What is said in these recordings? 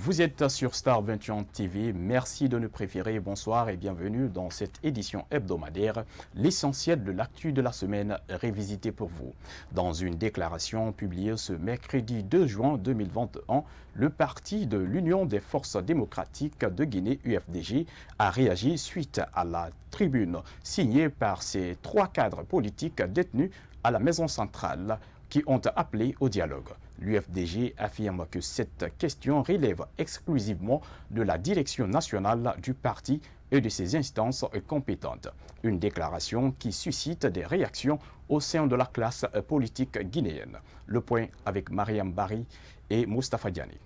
Vous êtes sur Star 21 TV, merci de nous préférer, bonsoir et bienvenue dans cette édition hebdomadaire, l'essentiel de l'actu de la semaine révisité pour vous. Dans une déclaration publiée ce mercredi 2 juin 2021, le parti de l'Union des forces démocratiques de Guinée, UFDG, a réagi suite à la tribune signée par ses 3 cadres politiques détenus à la maison centrale qui ont appelé au dialogue. L'UFDG affirme que cette question relève exclusivement de la direction nationale du parti et de ses instances compétentes. Une déclaration qui suscite des réactions au sein de la classe politique guinéenne. Le point avec Mariam Bari et Moustapha Diané.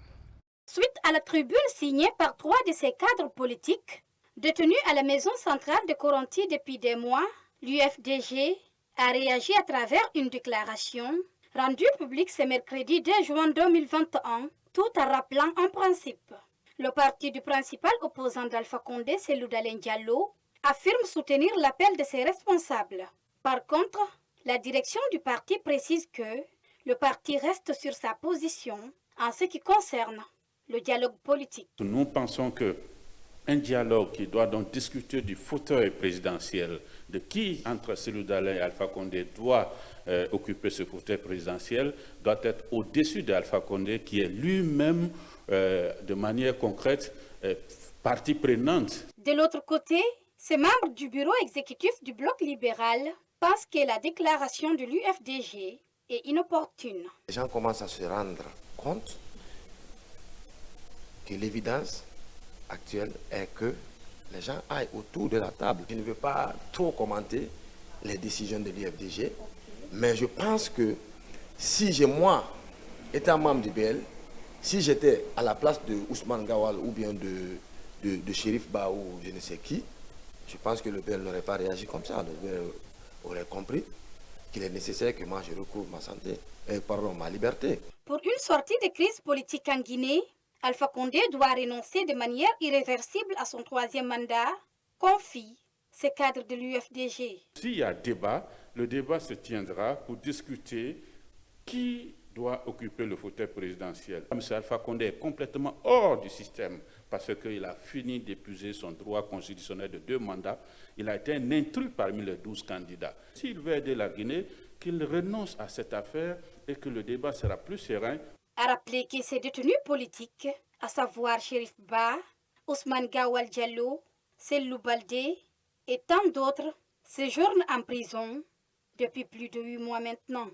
Suite à la tribune signée par 3 de ses cadres politiques, détenus à la maison centrale de Koronti depuis des mois, l'UFDG a réagi à travers une déclaration rendue publique ce mercredi 2 juin 2021, tout en rappelant un principe. Le parti du principal opposant d'Alpha Condé, Cellou Dalein Diallo, affirme soutenir l'appel de ses responsables. Par contre, la direction du parti précise que le parti reste sur sa position en ce qui concerne le dialogue politique. Nous pensons que un dialogue qui doit donc discuter du fauteuil présidentiel, de qui entre Cellou Dalein et Alpha Condé doit occuper ce fauteuil présidentiel, doit être au-dessus d'Alpha Condé qui est lui-même de manière concrète partie prenante. De l'autre côté, ces membres du bureau exécutif du bloc libéral pensent que la déclaration de l'UFDG est inopportune. Les gens commencent à se rendre compte que l'évidence actuelle est que les gens aillent autour de la table. Je ne veux pas trop commenter les décisions de l'UFDG, mais je pense que si moi, étant membre du BL, si j'étais à la place de Ousmane Gawal ou bien de Chérif Ba ou je ne sais qui, je pense que le BL n'aurait pas réagi comme ça. Le BL aurait compris qu'il est nécessaire que moi je recouvre ma liberté. Pour une sortie de crise politique en Guinée, Alpha Condé doit renoncer de manière irréversible à son 3e mandat, confie ce cadre de l'UFDG. S'il y a débat, le débat se tiendra pour discuter qui doit occuper le fauteuil présidentiel. M. Alpha Condé est complètement hors du système parce qu'il a fini d'épuiser son droit constitutionnel de 2 mandats. Il a été un intrus parmi les 12 candidats. S'il veut aider la Guinée, qu'il renonce à cette affaire et que le débat sera plus serein. A rappelé que ces détenus politiques, à savoir Chérif Ba, Ousmane Gawal Diallo, Cellou Baldé et tant d'autres, séjournent en prison depuis plus de 8 mois maintenant.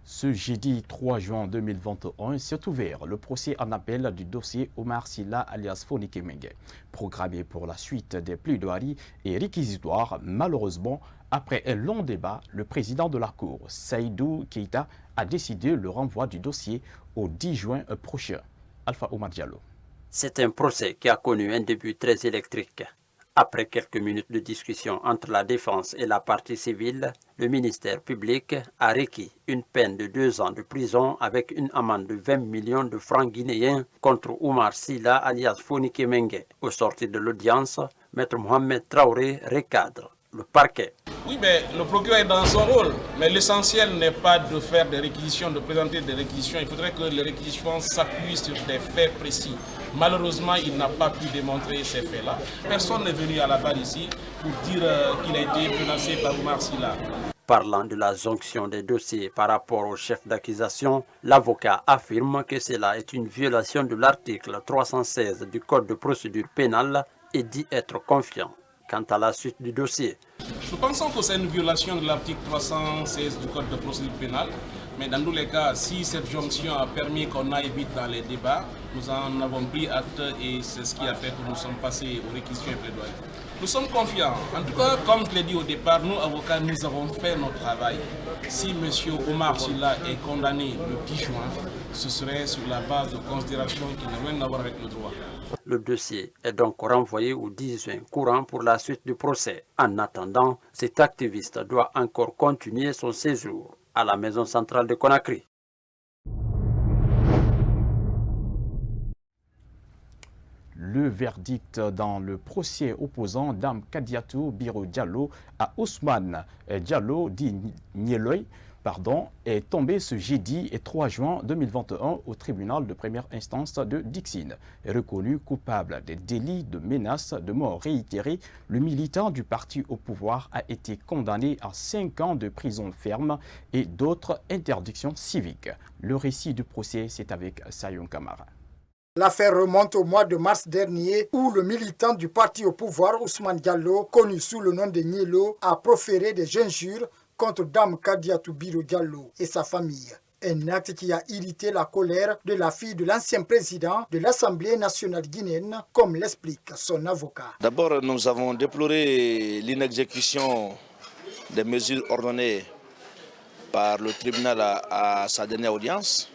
Ce jeudi 3 juin 2021 s'est ouvert le procès en appel du dossier Omar Sylla alias Fonike Mengue. Programmé pour la suite des plaidoiries et réquisitoires, malheureusement, après un long débat, le président de la Cour, Seydou Keïta, a décidé le renvoi du dossier au 10 juin prochain. Alpha Omar Diallo. C'est un procès qui a connu un début très électrique. Après quelques minutes de discussion entre la défense et la partie civile, le ministère public a requis une peine de 2 ans de prison avec une amende de 20 millions de francs guinéens contre Omar Sylla alias Fonike Mengue. Au sortir de l'audience, Maître Mohamed Traoré recadre le parquet. Oui, mais le procureur est dans son rôle. Mais l'essentiel n'est pas de faire des réquisitions, de présenter des réquisitions. Il faudrait que les réquisitions s'appuient sur des faits précis. Malheureusement, il n'a pas pu démontrer ces faits-là. Personne n'est venu à la barre ici pour dire qu'il a été menacé par Omar Sylla. Parlant de la jonction des dossiers par rapport au chef d'accusation, l'avocat affirme que cela est une violation de l'article 316 du Code de procédure pénale et dit être confiant quant à la suite du dossier. Nous pensons que c'est une violation de l'article 316 du Code de procédure pénale, mais dans tous les cas, si cette jonction a permis qu'on aille vite dans les débats, nous en avons pris acte et c'est ce qui a fait que nous sommes passés aux réquisitions et plaidoiries. Nous sommes confiants. En tout cas, comme je l'ai dit au départ, nous, avocats, nous avons fait notre travail. Si M. Omar Sylla est condamné le 10 juin, ce serait sur la base de considérations qui n'ont rien à voir avec le droit. Le dossier est donc renvoyé au 10 juin courant pour la suite du procès. En attendant, cet activiste doit encore continuer son séjour à la maison centrale de Conakry. Le verdict dans le procès opposant Dame Kadiatou Biro Diallo à Ousmane Diallo dit Nieloy est tombé ce jeudi 3 juin 2021 au tribunal de première instance de Dixine. Reconnu coupable des délits de menace de mort réitérés, le militant du parti au pouvoir a été condamné à 5 ans de prison ferme et d'autres interdictions civiques. Le récit du procès, c'est avec Sayon Kamara. L'affaire remonte au mois de mars dernier où le militant du parti au pouvoir, Ousmane Diallo, connu sous le nom de Nielo, a proféré des injures contre Dame Kadiatou Biro Diallo et sa famille. Un acte qui a irrité la colère de la fille de l'ancien président de l'Assemblée nationale guinéenne, comme l'explique son avocat. D'abord, nous avons déploré l'inexécution des mesures ordonnées par le tribunal à sa dernière audience.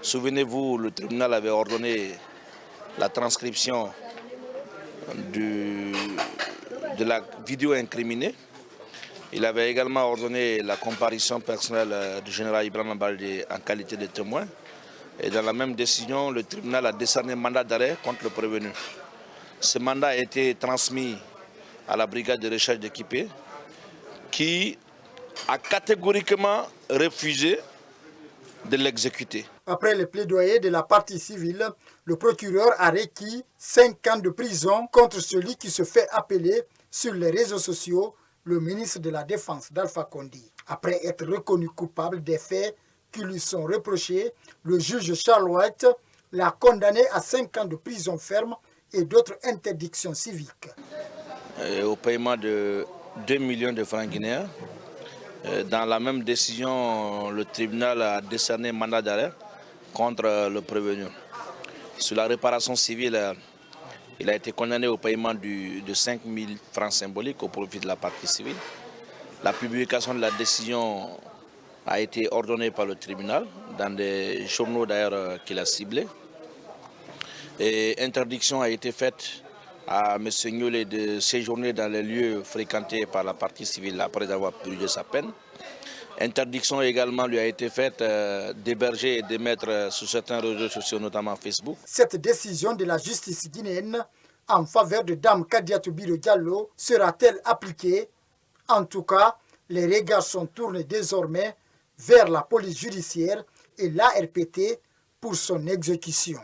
Souvenez-vous, le tribunal avait ordonné la transcription de la vidéo incriminée. Il avait également ordonné la comparution personnelle du général Ibrahima Baldé en qualité de témoin. Et dans la même décision, le tribunal a décerné un mandat d'arrêt contre le prévenu. Ce mandat a été transmis à la brigade de recherche d'équipés qui a catégoriquement refusé de l'exécuter. Après le plaidoyer de la partie civile, le procureur a requis 5 ans de prison contre celui qui se fait appeler sur les réseaux sociaux le ministre de la Défense d'Alpha Condé. Après être reconnu coupable des faits qui lui sont reprochés, le juge Charles White l'a condamné à 5 ans de prison ferme et d'autres interdictions civiques. Au paiement de 2 millions de francs guinéens. Dans la même décision, le tribunal a décerné un mandat d'arrêt contre le prévenu. Sur la réparation civile, il a été condamné au paiement de 5 000 francs symboliques au profit de la partie civile. La publication de la décision a été ordonnée par le tribunal dans des journaux d'ailleurs qu'il a ciblés. Et interdiction a été faite à M. Niolé de séjourner dans les lieux fréquentés par la partie civile après avoir purgé sa peine. Interdiction également lui a été faite d'héberger et de mettre sur certains réseaux sociaux, notamment Facebook. Cette décision de la justice guinéenne en faveur de Dame Kadiatou Biro Diallo sera-t-elle appliquée? En tout cas, les regards sont tournés désormais vers la police judiciaire et l'ARPT pour son exécution.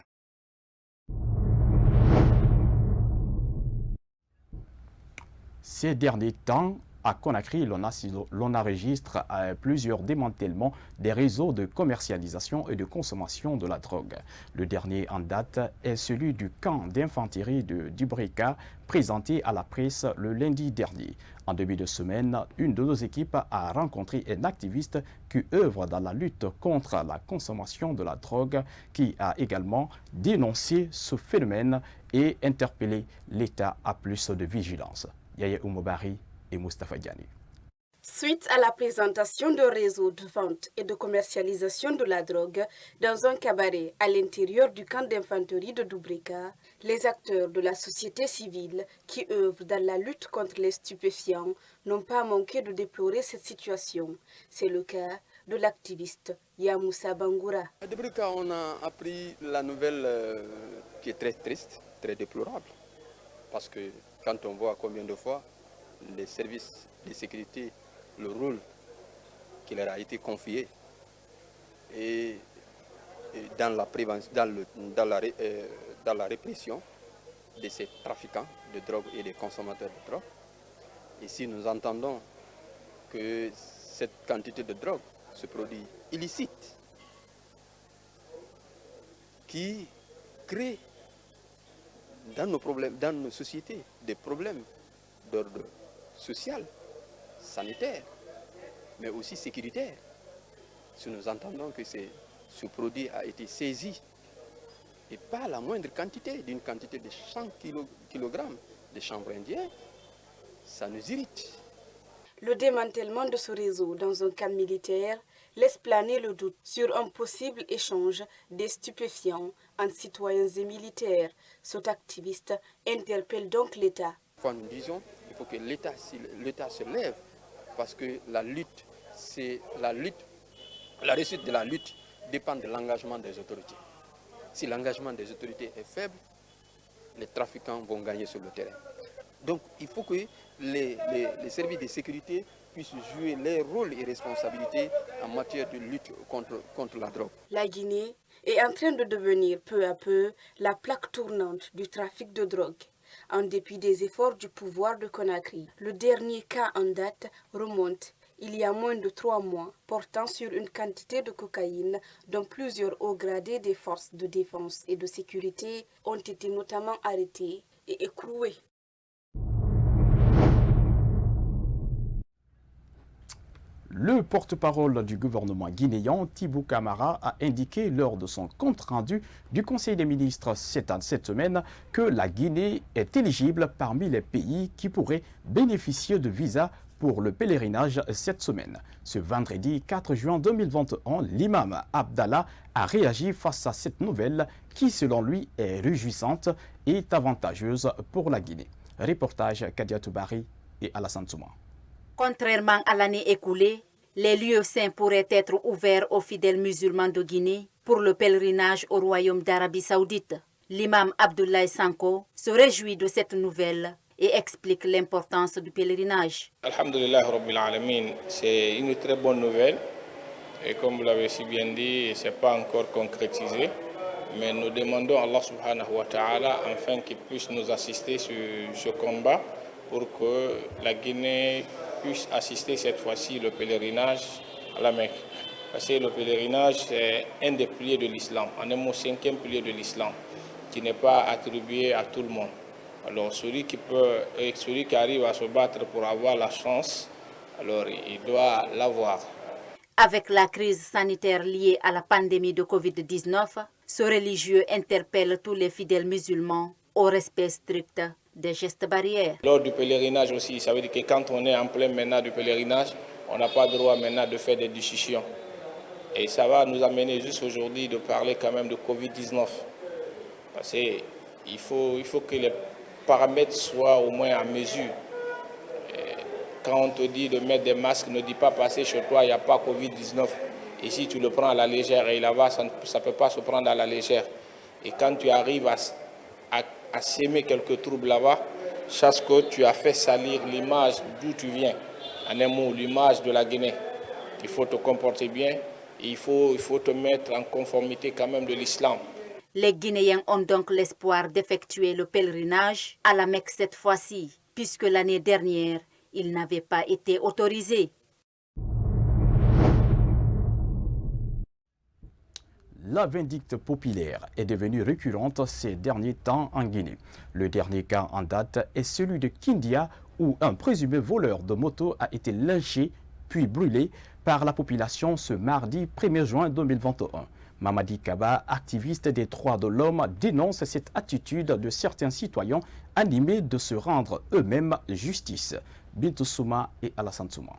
Ces derniers temps, à Conakry, l'on enregistre plusieurs démantèlements des réseaux de commercialisation et de consommation de la drogue. Le dernier en date est celui du camp d'infanterie de Dubrika, présenté à la presse le lundi dernier. En début de semaine, une de nos équipes a rencontré un activiste qui œuvre dans la lutte contre la consommation de la drogue, qui a également dénoncé ce phénomène et interpellé l'État à plus de vigilance. Yaya Oumobari et Moustapha Diané. Suite à la présentation d'un réseau de vente et de commercialisation de la drogue dans un cabaret à l'intérieur du camp d'infanterie de Dubrika, les acteurs de la société civile qui œuvrent dans la lutte contre les stupéfiants n'ont pas manqué de déplorer cette situation. C'est le cas de l'activiste Yamoussa Bangoura. À Dubrika, on a appris la nouvelle qui est très triste, très déplorable, parce que quand on voit combien de fois les services de sécurité, le rôle qui leur a été confié, et dans la prévention, dans la répression de ces trafiquants de drogue et des consommateurs de drogue. Ici, nous entendons que cette quantité de drogue, ce produit illicite, qui crée dans nos sociétés des problèmes d'ordre social, sanitaire, mais aussi sécuritaire. Si nous entendons que ce produit a été saisi, et pas la moindre quantité, d'une quantité de 100 kg de chanvre indien, ça nous irrite. Le démantèlement de ce réseau dans un camp militaire laisse planer le doute sur un possible échange des stupéfiants entre citoyens et militaires. Cet activiste interpelle donc l'État. Nous disons qu'il faut que l'État se lève, parce que la réussite de la lutte dépend de l'engagement des autorités. Si l'engagement des autorités est faible, les trafiquants vont gagner sur le terrain. Donc il faut que les services de sécurité puissent jouer leur rôle et responsabilités en matière de lutte contre la drogue. La Guinée est en train de devenir peu à peu la plaque tournante du trafic de drogue. En dépit des efforts du pouvoir de Conakry, le dernier cas en date remonte il y a moins de 3 mois, portant sur une quantité de cocaïne dont plusieurs hauts gradés des forces de défense et de sécurité ont été notamment arrêtés et écroués. Le porte-parole du gouvernement guinéen, Thibou Camara, a indiqué lors de son compte-rendu du Conseil des ministres cette semaine que la Guinée est éligible parmi les pays qui pourraient bénéficier de visas pour le pèlerinage cette semaine. Ce vendredi 4 juin 2021, l'imam Abdallah a réagi face à cette nouvelle qui, selon lui, est réjouissante et avantageuse pour la Guinée. Reportage Kadia Toubari et Alassane Souma. Contrairement à l'année écoulée, les lieux saints pourraient être ouverts aux fidèles musulmans de Guinée pour le pèlerinage au Royaume d'Arabie Saoudite. L'imam Abdoulaye Sanko se réjouit de cette nouvelle et explique l'importance du pèlerinage. Alhamdulillah Rabbil Alamin, c'est une très bonne nouvelle. Et comme vous l'avez si bien dit, ce n'est pas encore concrétisé. Mais nous demandons à Allah subhanahu wa ta'ala afin qu'il puisse nous assister sur ce combat pour que la Guinée puisse assister cette fois-ci le pèlerinage à la Mecque. Parce que le pèlerinage est un des piliers de l'islam, en un mot 5e pilier de l'islam, qui n'est pas attribué à tout le monde. Alors celui qui arrive à se battre pour avoir la chance, alors il doit l'avoir. Avec la crise sanitaire liée à la pandémie de Covid-19, ce religieux interpelle tous les fidèles musulmans au respect strict des gestes barrières. Lors du pèlerinage aussi, ça veut dire que quand on est en plein maintenant du pèlerinage, on n'a pas le droit maintenant de faire des discussions. Et ça va nous amener juste aujourd'hui de parler quand même de Covid-19. Parce qu'il faut que les paramètres soient au moins à mesure. Quand on te dit de mettre des masques, ne dis pas passer chez toi, il n'y a pas Covid-19. Et si tu le prends à la légère et là-bas, ça ne peut pas se prendre à la légère. Et quand tu arrives à s'aimer quelques troubles là-bas, sache que tu as fait salir l'image d'où tu viens. En un mot, l'image de la Guinée. Il faut te comporter bien et il faut te mettre en conformité quand même de l'islam. Les Guinéens ont donc l'espoir d'effectuer le pèlerinage à la Mecque cette fois-ci, puisque l'année dernière, il n'avait pas été autorisé. La vindicte populaire est devenue récurrente ces derniers temps en Guinée. Le dernier cas en date est celui de Kindia, où un présumé voleur de moto a été lynché puis brûlé par la population ce mardi 1er juin 2021. Mamadi Kaba, activiste des droits de l'homme, dénonce cette attitude de certains citoyens animés de se rendre eux-mêmes justice. Bintou Souma et Alassane Souma.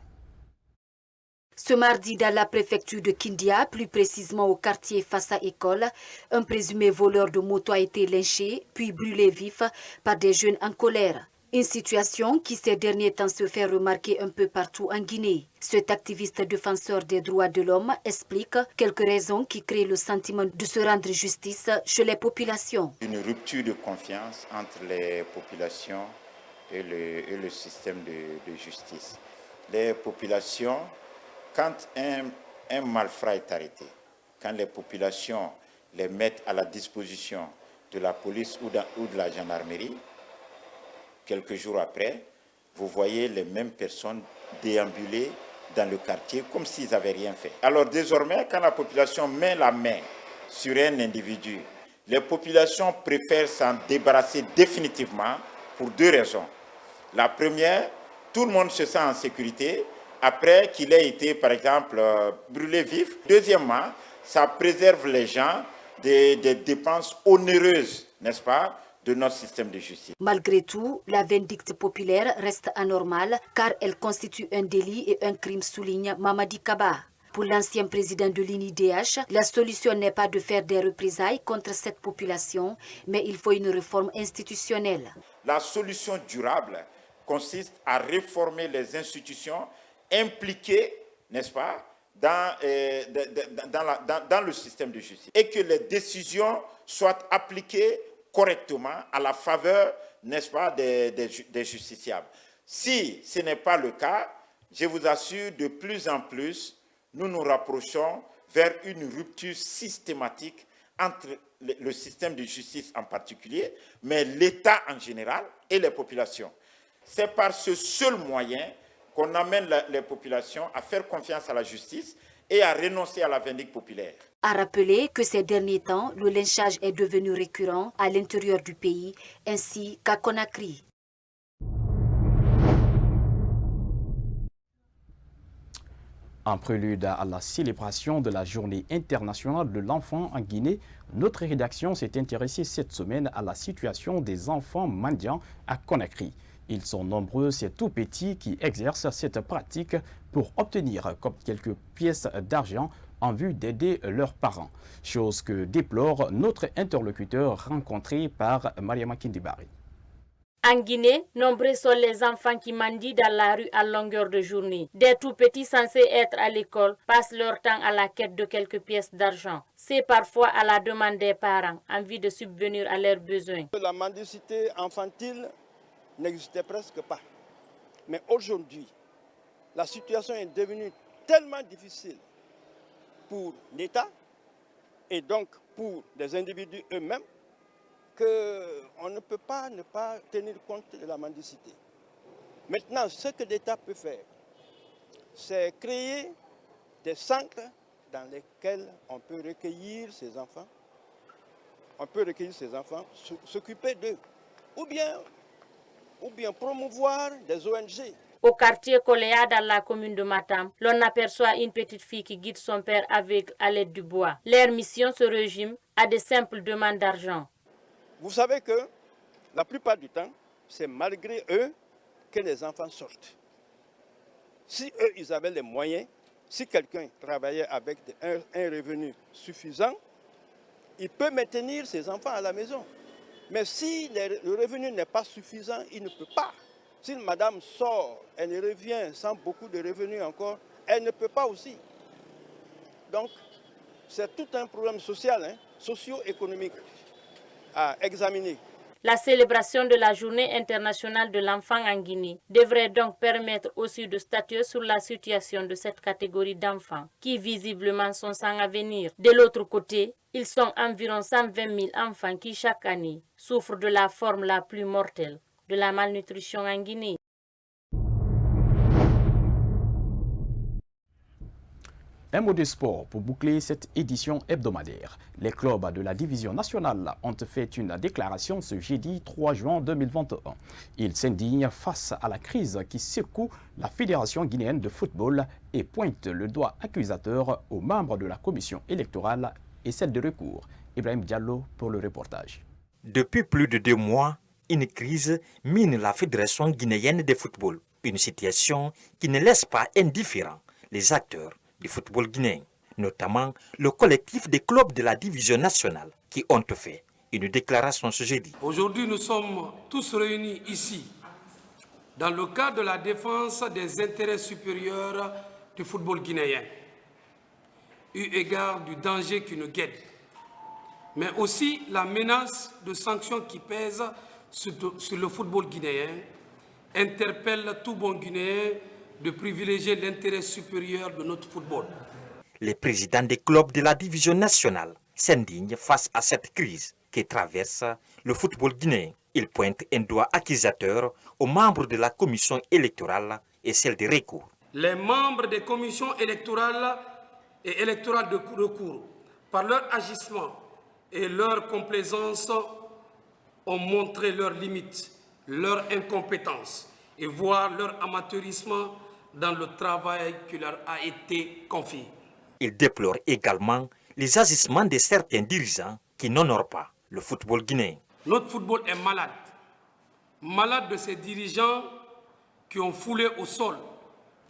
Ce mardi, dans la préfecture de Kindia, plus précisément au quartier Fassa École, un présumé voleur de moto a été lynché puis brûlé vif par des jeunes en colère. Une situation qui ces derniers temps se fait remarquer un peu partout en Guinée. Cet activiste défenseur des droits de l'homme explique quelques raisons qui créent le sentiment de se rendre justice chez les populations. Une rupture de confiance entre les populations et le système de justice. Les populations, quand un malfrat est arrêté, quand les populations les mettent à la disposition de la police ou de la gendarmerie, quelques jours après, vous voyez les mêmes personnes déambuler dans le quartier comme s'ils n'avaient rien fait. Alors désormais, quand la population met la main sur un individu, les populations préfèrent s'en débarrasser définitivement pour 2 raisons. La première, tout le monde se sent en sécurité après qu'il ait été, par exemple, brûlé vif. Deuxièmement, ça préserve les gens des dépenses onéreuses, n'est-ce pas, de notre système de justice. Malgré tout, la vindicte populaire reste anormale car elle constitue un délit et un crime, souligne Mamadi Kaba. Pour l'ancien président de l'INIDH, la solution n'est pas de faire des représailles contre cette population, mais il faut une réforme institutionnelle. La solution durable consiste à réformer les institutions impliquées, n'est-ce pas, dans le système de justice et que les décisions soient appliquées correctement à la faveur, n'est-ce pas, des justiciables. Si ce n'est pas le cas, je vous assure, de plus en plus, nous nous rapprochons vers une rupture systématique entre le système de justice en particulier, mais l'État en général et les populations. C'est par ce seul moyen qu'on amène les populations à faire confiance à la justice et à renoncer à la vindicte populaire. A rappeler que ces derniers temps, le lynchage est devenu récurrent à l'intérieur du pays ainsi qu'à Conakry. En prélude à la célébration de la Journée internationale de l'enfant en Guinée, notre rédaction s'est intéressée cette semaine à la situation des enfants mendiants à Conakry. Ils sont nombreux, ces tout petits qui exercent cette pratique pour obtenir quelques pièces d'argent en vue d'aider leurs parents. Chose que déplore notre interlocuteur rencontré par Mariama Kindibari. En Guinée, nombreux sont les enfants qui mendient dans la rue à longueur de journée. Des tout petits censés être à l'école passent leur temps à la quête de quelques pièces d'argent. C'est parfois à la demande des parents, en vue de subvenir à leurs besoins. La mendicité infantile n'existait presque pas. Mais aujourd'hui, la situation est devenue tellement difficile pour l'État et donc pour les individus eux-mêmes qu'on ne peut pas ne pas tenir compte de la mendicité. Maintenant, ce que l'État peut faire, c'est créer des centres dans lesquels on peut recueillir ces enfants. On peut recueillir ces enfants, s'occuper d'eux, ou bien promouvoir des ONG. Au quartier Koléa, dans la commune de Matam, l'on aperçoit une petite fille qui guide son père aveugle à l'aide du bois. Leur mission se résume à de simples demandes d'argent. Vous savez que la plupart du temps, c'est malgré eux que les enfants sortent. Si eux, ils avaient les moyens, si quelqu'un travaillait avec un revenu suffisant, il peut maintenir ses enfants à la maison. Mais si le revenu n'est pas suffisant, il ne peut pas. Si madame sort, elle ne revient sans beaucoup de revenus encore, elle ne peut pas aussi. Donc, c'est tout un problème social, socio-économique à examiner. La célébration de la Journée internationale de l'enfant en Guinée devrait donc permettre aussi de statuer sur la situation de cette catégorie d'enfants qui visiblement sont sans avenir. De l'autre côté, ils sont environ 120 000 enfants qui chaque année souffrent de la forme la plus mortelle de la malnutrition en Guinée. Un mot de sport pour boucler cette édition hebdomadaire. Les clubs de la division nationale ont fait une déclaration ce jeudi 3 juin 2021. Ils s'indignent face à la crise qui secoue la Fédération guinéenne de football et pointent le doigt accusateur aux membres de la commission électorale et celle de recours. Ibrahim Diallo pour le reportage. Depuis plus de 2 mois, une crise mine la Fédération guinéenne de football. Une situation qui ne laisse pas indifférents les acteurs du football guinéen, notamment le collectif des clubs de la division nationale qui ont fait une déclaration ce jeudi. Aujourd'hui, nous sommes tous réunis ici dans le cadre de la défense des intérêts supérieurs du football guinéen, eu égard du danger qui nous guette, mais aussi la menace de sanctions qui pèsent sur le football guinéen, interpelle tout bon Guinéen de privilégier l'intérêt supérieur de notre football. Les présidents des clubs de la division nationale s'indignent face à cette crise qui traverse le football guinéen. Ils pointent un doigt accusateur aux membres de la commission électorale et celle des recours. Les membres des commissions électorales et électorales de recours, par leur agissement et leur complaisance, ont montré leurs limites, leur incompétence et voire leur amateurisme dans le travail qui leur a été confié. Il déplore également les agissements de certains dirigeants qui n'honorent pas le football guinéen. Notre football est malade. Malade de ces dirigeants qui ont foulé au sol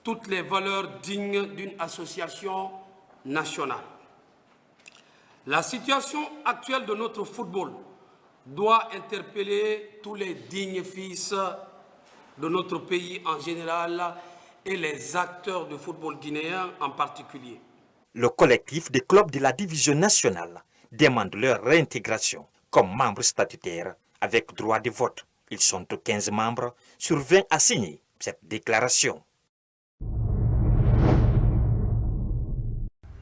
toutes les valeurs dignes d'une association nationale. La situation actuelle de notre football doit interpeller tous les dignes fils de notre pays en général et les acteurs du football guinéen en particulier. Le collectif des clubs de la division nationale demande leur réintégration comme membres statutaires avec droit de vote. Ils sont 15 membres sur 20 à signer cette déclaration.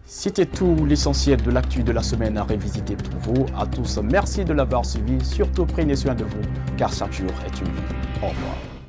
C'était tout l'essentiel de l'actu de la semaine à révisiter pour vous. À tous, merci de l'avoir suivi. Surtout, prenez soin de vous, car chaque jour est une vie. Au revoir.